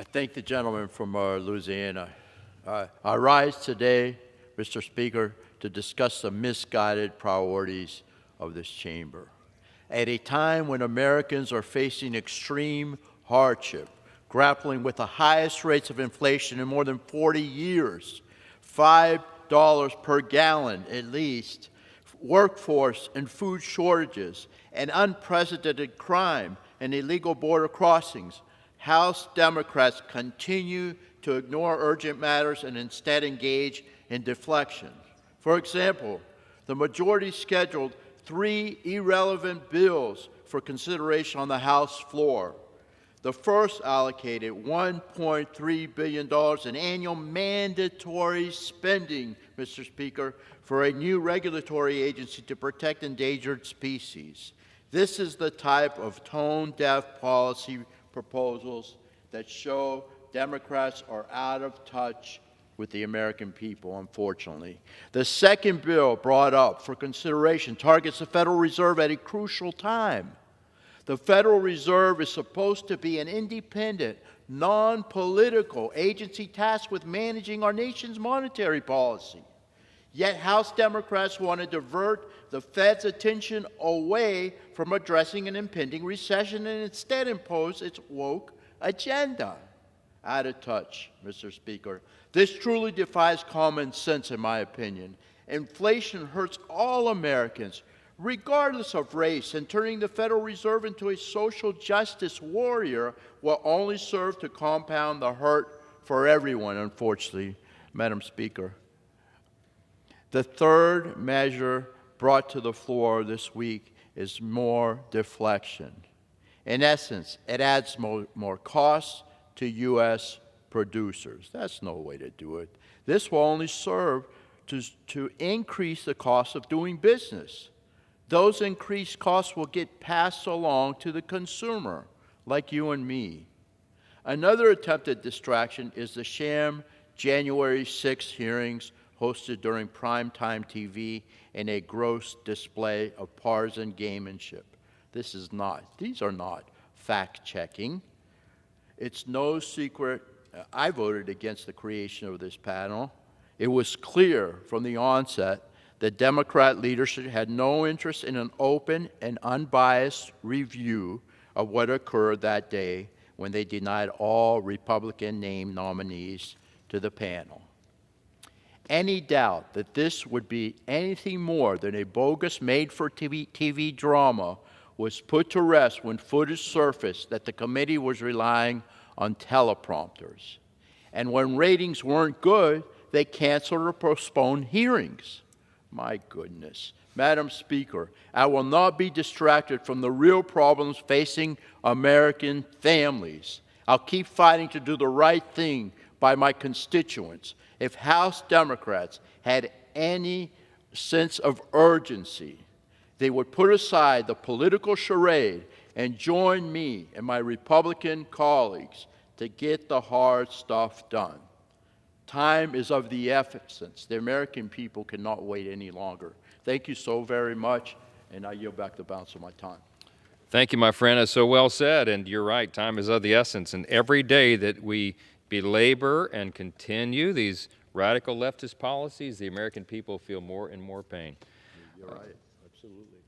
I thank the gentleman from Louisiana. I rise today, Mr. Speaker, to discuss the misguided priorities of this chamber. At a time when Americans are facing extreme hardship, grappling with the highest rates of inflation in more than 40 years, $5 per gallon at least, workforce and food shortages, and unprecedented crime and illegal border crossings, House Democrats continue to ignore urgent matters and instead engage in deflection. For example, the majority scheduled 3 irrelevant bills for consideration on the House floor. The first allocated $1.3 billion in annual mandatory spending, Mr. Speaker, for a new regulatory agency to protect endangered species. This is the type of tone-deaf policy proposals that show Democrats are out of touch with the American people, unfortunately. The second bill brought up for consideration targets the Federal Reserve at a crucial time. The Federal Reserve is supposed to be an independent, non-political agency tasked with managing our nation's monetary policy. Yet House Democrats want to divert the Fed's attention away from addressing an impending recession and instead impose its woke agenda. Out of touch, Mr. Speaker. This truly defies common sense, in my opinion. Inflation hurts all Americans, regardless of race, and turning the Federal Reserve into a social justice warrior will only serve to compound the hurt for everyone, unfortunately, Madam Speaker. The third measure brought to the floor this week is more deflection. In essence, it adds more costs to U.S. producers. That's no way to do it. This will only serve to increase the cost of doing business. Those increased costs will get passed along to the consumer, like you and me. Another attempted distraction is the sham January 6 hearings hosted during primetime TV in a gross display of partisan gamemanship. These are not fact-checking. It's no secret I voted against the creation of this panel. It was clear from the onset that Democrat leadership had no interest in an open and unbiased review of what occurred that day when they denied all Republican-named nominees to the panel. Any doubt that this would be anything more than a bogus made-for-TV drama was put to rest when footage surfaced that the committee was relying on teleprompters. And when ratings weren't good, they canceled or postponed hearings. My goodness. Madam Speaker, I will not be distracted from the real problems facing American families. I'll keep fighting to do the right thing by my constituents. If House Democrats had any sense of urgency, they would put aside the political charade and join me and my Republican colleagues to get the hard stuff done. Time is of the essence. The American people cannot wait any longer. Thank you so very much, and I yield back the balance of my time. Thank you, my friend. That's so well said, and you're right. Time is of the essence, and every day that we belabor and continue these radical leftist policies, the American people feel more and more pain. You're right. Absolutely.